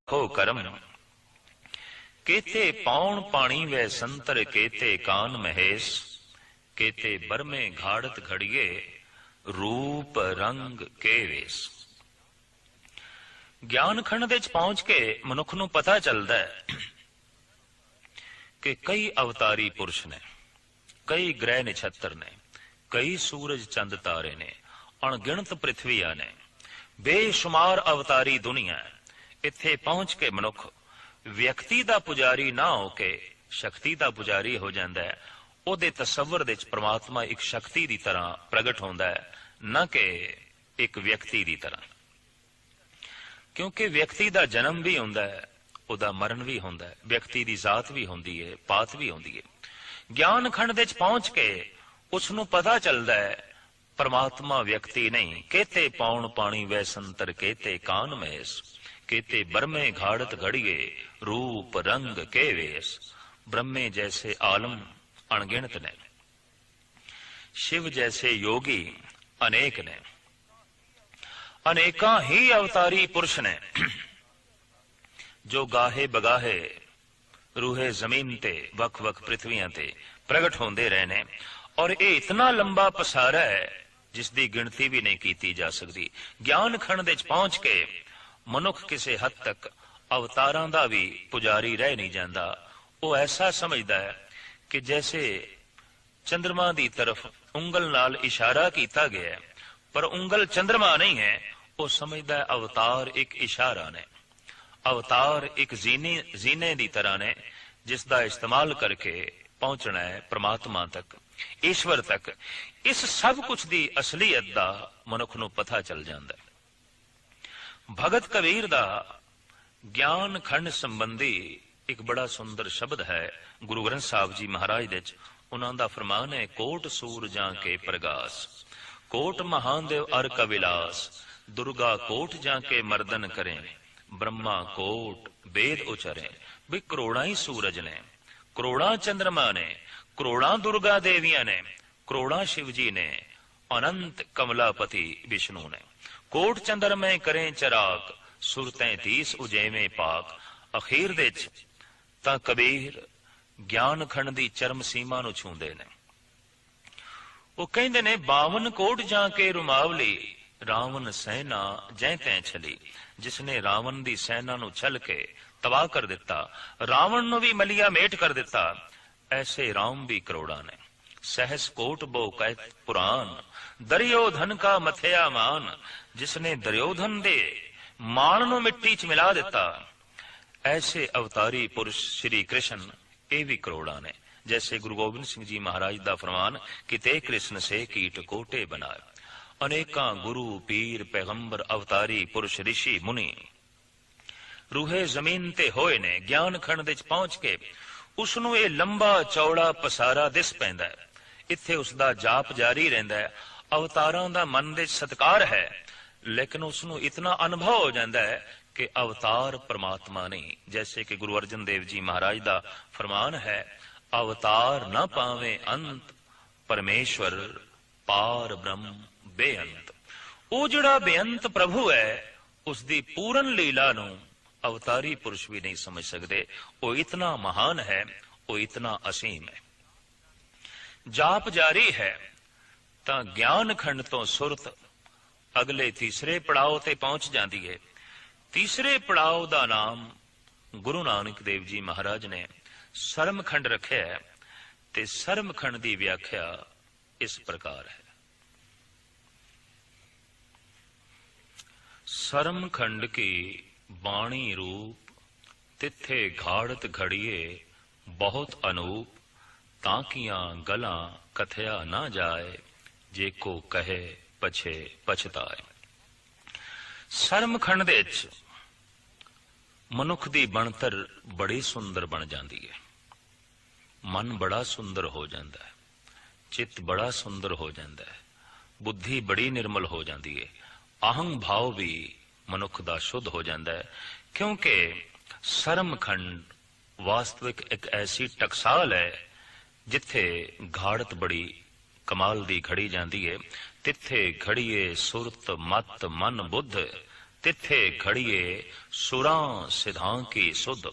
हो करम केते पौन पाणी वे संतर केते कान महेश केते बरमे घाड़त घड़िए रूप रंग के वेश। ज्ञान खंड दे पहुंच के मनुख नूं पता चलता है कि कई अवतारी पुरुष ने, कई ग्रह नक्षत्र ने, कई सूरज चंद तारे ने, अणगिणत पृथ्वियां ने, बेशुमार अवतारी दुनिया। इत्थे पहुंच के मनुख व्यक्ति दा पुजारी ना होके शक्ति दा पुजारी हो जाता है। उहदे तसव्वुर दे परमात्मा एक शक्ति की तरह प्रगट होता है, न कि एक व्यक्ति की तरह। क्योंकि व्यक्ति का जन्म भी होंदा है, उहदा मरण भी होंदा है, व्यक्ति की जात भी होंदी है, पात भी होंदी है। ज्ञान खंड दे पहुंच के उसनूं पता चलता है परमात्मा व्यक्ति नहीं। केते पौन पानी वै संतर केते कान महेश केते ब्रह्मे घाड़त घड़िए रूप रंग के वेश। ब्रह्मे जैसे आलम अणगिणत ने, शिव जैसे योगी अनेक ने, अनेका ही अवतारी पुरुष ने जो गाहे बगाहे रूहे जमीन ते वख वख पृथ्वियां ते प्रगट होंदे रहे ने। और ये इतना लंबा पसारा है जिसकी गिनती भी नहीं की जा सकती। ज्ञान खंड दे पहुंच के मनुख किसी हद तक अवतारां दा भी पुजारी रह नहीं जाता। वो ऐसा समझदा है कि जैसे चंद्रमा की तरफ उंगल नाल इशारा किया गया है, पर उंगल चंद्रमा नहीं है। वो समझदा है अवतार एक इशारा ने, अवतार एक जीने की तरह ने जिसका इस्तेमाल करके पहुंचना है परमात्मा तक, ईश्वर तक। इस सब कुछ की असलीयत का मनुख नूं पता चल जाता है। भगत कबीर दा ज्ञान खंड संबंधी एक बड़ा सुंदर शब्द है गुरु ग्रंथ साहब जी महाराज दे। उन्हां दा फरमान है, कोट सूर जां के प्रगास कोट महादेव अर कविलास दुर्गा कोट जां के मर्दन करें ब्रह्मा कोट वेद उचरें। भी करोड़ा ही सूरज ने, करोड़ा चंद्रमा ने, करोड़ा दुर्गा देवियां ने, करोड़ा शिव जी ने, अनंत कमलापति विष्णु ने। कोट चंद्र में करें चराग सुरतें 30 उजेवें पाक। अखीर दे तां कबीर ज्ञान खंड दी चरम सीमा नूं छूंदे ने। वो कहंदे ने 52 कोट जाके रुमावली रावण सेना जै तैं छली। जिसने रावण दी सेना नूं छल के तबाह कर दिता, रावण नूं भी मलिया मेट कर दिता, ऐसे राम भी करोड़ा ने। सहस कोट बो कहत पुराण दरियोधन का मथया मान। जिसने दुर्योधन दे मान नूं मिट्टी च मिला दिता, ऐसे अवतारी पुरुष श्री कृष्ण ये भी करोड़ा ने। जैसे गुरु गोबिंद सिंह जी महाराज दा फरमान कि ते कृष्ण से कीट कोटे बनाए। अनेका गुरु पीर पैगंबर अवतारी पुरुष ऋषि मुनि रूहे जमीन ते होए ने। ज्ञान खंड दे पहुंच के उसनूं ये लंबा चौड़ा पसारा दिस पैंदा है। इत्थे उसका जाप जारी रहिंदा है। अवतारां दा मन दे सत्कार है, लेकिन उसनूं इतना अनुभव हो जाता है कि अवतार परमात्मा नहीं। जैसे कि गुरु अर्जन देव जी महाराज दा फरमान है, अवतार न पावे अंत परमेश्वर पार ब्रह्म बेअंत। वो जिहड़ा बेअंत प्रभु है उसकी पूर्ण लीला नूं अवतारी पुरुष भी नहीं समझ सकते। वो इतना महान है, वो इतना असीम है। जाप जारी है तां ज्ञान खंड तो सुरत अगले तीसरे पड़ाव ते पहुंच जाती है। तीसरे पड़ाव का नाम गुरु नानक देव जी महाराज ने सरम खंड रखे है। ते सरम खंड की व्याख्या इस प्रकार है। सरम खंड की बाणी रूप तिथे घाड़त घड़िए बहुत अनूप। ताकियां गलां कथया ना जाए जे को कहे पछे पछताए। सरम खंड दे मनुख दी बनतर बड़ी सुंदर बन जाती है। मन बड़ा सुंदर हो जाता है, चित्त बड़ा सुंदर हो जाता है, बुद्धि बड़ी निर्मल हो जाती है, अहंग भाव भी मनुख दा शुद्ध हो जाता है। क्योंकि सरम खंड वास्तविक एक ऐसी टकसाल है जिथे घाड़त बड़ी कमाल दी घड़ी जाती है। तिथे घड़िए सुरत मत मन बुद्ध तिथे घड़िए सुरां सिधां की सुध।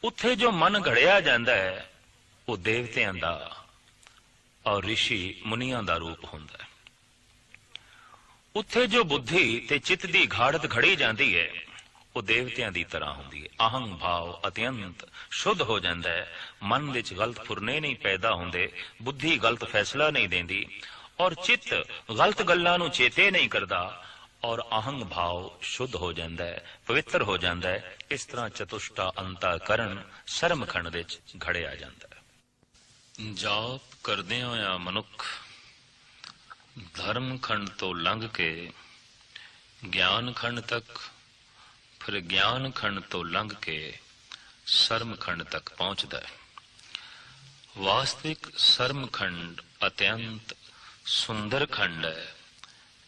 उत्थे जो मन घड़िया जांदा है वो देवतियां दा और ऋषि मुनियां दा रूप हुंदा है। उत्थे जो बुद्धि ते चित्त दी घाड़त घड़ी जांदी है वो देवतियां दी तरह हुंदी है। आहंग भाव अत्यंत शुद्ध हो जांदा है। मन विच गलत फुरने नहीं पैदा हुंदे, बुद्धि गलत फैसला नहीं देंदी और चित्त गलत गल्लां नूं चेते नहीं करदा और आहंग भाव शुद्ध हो जाता है, पवित्र हो जाता है। इस तरह चतुष्टा अंतःकरण सरमखंड विच घड़िया जाता है। जाप करदे होया मनुख धर्म खंड तो लंघ के ज्ञान खंड तक, फिर ज्ञान खंड तो लंघ के सरम खंड तक पहुंचता है। वास्तविक सरम खंड अत्यंत सुंदर खंड है,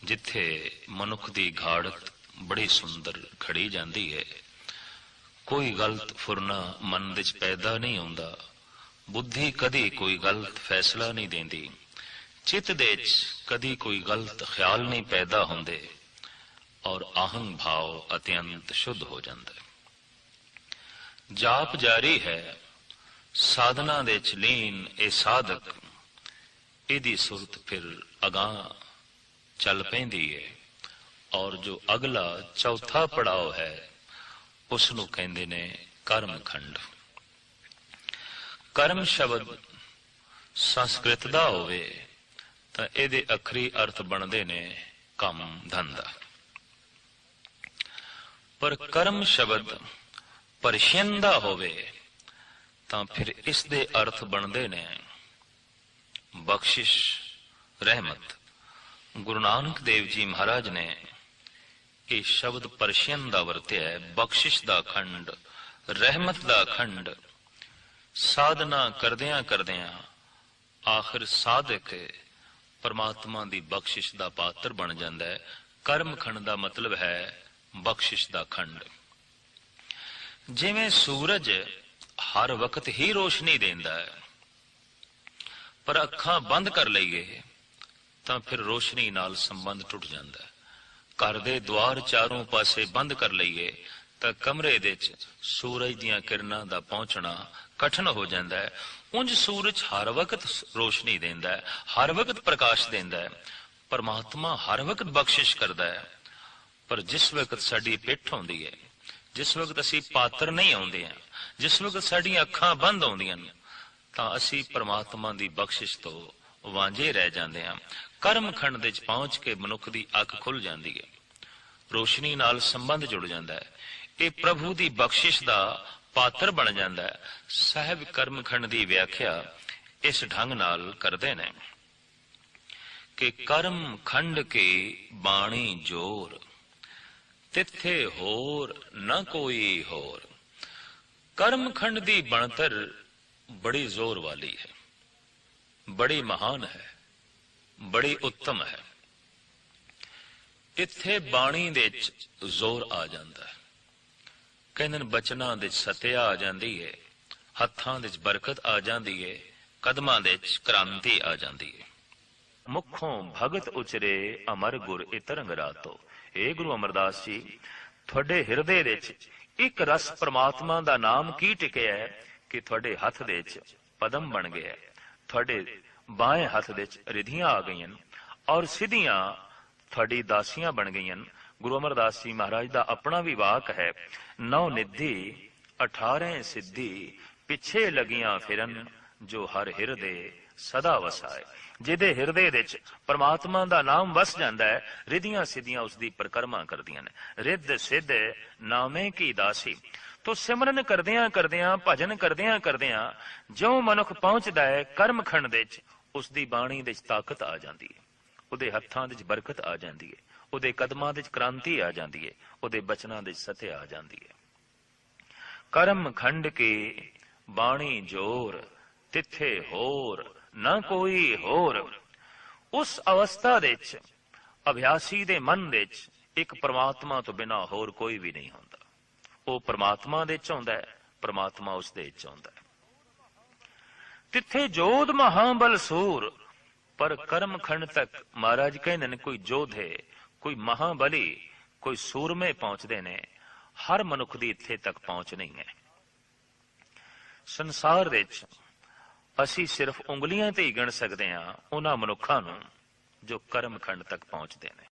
जिथे मनुख की घाड़त बड़ी सुंदर खड़ी जाती है। कोई गलत फुरना मन विच पैदा नहीं होंदा, बुद्धि कदी कोई गलत फैसला नहीं देंदी, चित्त दे कदी कोई गलत ख्याल नहीं पैदा होंदे और आहंग भाव अत्यंत शुद्ध हो जाता है। जाप जारी है, साधना दे लीन ए साधक इहदी सुरत फिर अगां चल पैंदी है और जो अगला चौथा पड़ाव है उसनूं कहंदे ने कर्म खंड। कर्म शब्द संस्कृत दा होवे तां इहदे अखरी अर्थ बनदे ने काम धंधा, पर कर्म शब्द परशियन दा होवे तां फिर इस दे अर्थ बनदे ने बख्शिश, रहमत। गुरु नानक देव जी महाराज ने यह शब्द परशियन दा वरत्या है। बख्शिश दा खंड, रहमत दा खंड। साधना करदियां करदियां आखिर साधक परमात्मा दी बख्शिश दा पात्र बन जाता है। कर्म खंड दा मतलब है बख्शिश दा खंड। जिवें सूरज हर वक्त ही रोशनी देंदा है, पर अखां बंद कर लईए तां फिर रोशनी नाल संबंध टुट जाता है। घर दे द्वार चारों पासे बंद कर लईए तां कमरे दे विच सूरज दीयां किरणां दा पहुंचना कठिन हो जाता है। उंज सूरज हर वक्त रोशनी देंदा है, हर वक्त प्रकाश देंदा है। परमात्मा हर वक्त बख्शिश करदा है, पर जिस वक्त साडी पिठ होंदी है, जिस वक्त असीं पात्र नहीं आउंदे हैं, जिस वक्त साडीआं अखां बंद आउंदियां ने तां असीं परमात्मा दी बख्शिश तो वांझे रह जाते हैं। कर्म खंड विच पहुंच के मनुख की अख खुल जाती है, रोशनी नाल संबंध जुड़ जाता है। ये प्रभु की बख्शिश का पात्र बन जाता है। साहब कर्म खंड की व्याख्या इस ढंग नाल करते ने कि कर्म खंड की बाणी जोर, तिथे होर न कोई होर। कर्म खंड की बनतर बड़ी जोर वाली है, बड़ी महान है, बड़ी उत्तम है। इत्थे बाणी दे जोर आ जाता है। कहंदे बचनां दे सत्या आ जाती है, हत्थां दे बरकत आ जाती है, कदमां दे क्रांति आ जाती है। मुखों भगत उचरे अमर गुर इतरंग रातो। हे गुरु अमरदास जी, थोड़े हृदय दे एक रस परमात्मा दा नाम की टिकिया है कि थोड़े हथ दे पदम बन गया, थोड़े बाएं हाथ दे रिधियां आ गई और सिद्धियां थोड़ी दासियां बन गई। गुरु अमरदास जी महाराज का अपना भी वाक है, 9 निधि 18 सिद्धि पिछे लगियां फिरन, जो हर हृदय सदा वसाए। जिदे हृदय विच परमात्मा का नाम वस जाता है, रिधियां सिद्धियां उसकी परिक्रमा करदियां ने। रिध सिद्ध नामे की दासी। तो सिमरन करदियां करदियां, भजन करदियां करदियां ज्यों मनुख पहुंचदा है कर्म खंड विच, उसकी बाणी विच ताकत आ जाती है, उहदे हत्थां विच बरकत आ जाती है, उहदे कदमां विच क्रांति आ जाती है, उहदे बचनां विच सत्य आ जाती है। कर्म खंड की बाणी जोर, तिथे होर न कोई होर। उस अवस्था विच अभ्यासी दे मन विच एक परमात्मा तो बिना होर कोई भी नहीं होंदा। वो परमात्मा दे च हुंदा है, परमात्मा उस दे च हुंदा है। तिथे जोध महाबल सूर। पर कर्म खंड तक महाराज कहते हैं कोई जोध है, कोई महाबली, ਕੋਈ ਸੂਰਮੇ ਪਹੁੰਚਦੇ ਨੇ, ਹਰ ਮਨੁੱਖ ਦੀ ਇੱਥੇ ਤੱਕ ਪਹੁੰਚ ਨਹੀਂ ਹੈ। ਸੰਸਾਰ ਵਿੱਚ ਅਸੀਂ ਸਿਰਫ ਉਂਗਲੀਆਂ ਤੇ ਹੀ ਗਿਣ ਸਕਦੇ ਹਾਂ ਉਹਨਾਂ ਮਨੁੱਖਾਂ ਨੂੰ ਜੋ ਕਰਮਖੰਡ ਤੱਕ ਪਹੁੰਚਦੇ ਨੇ।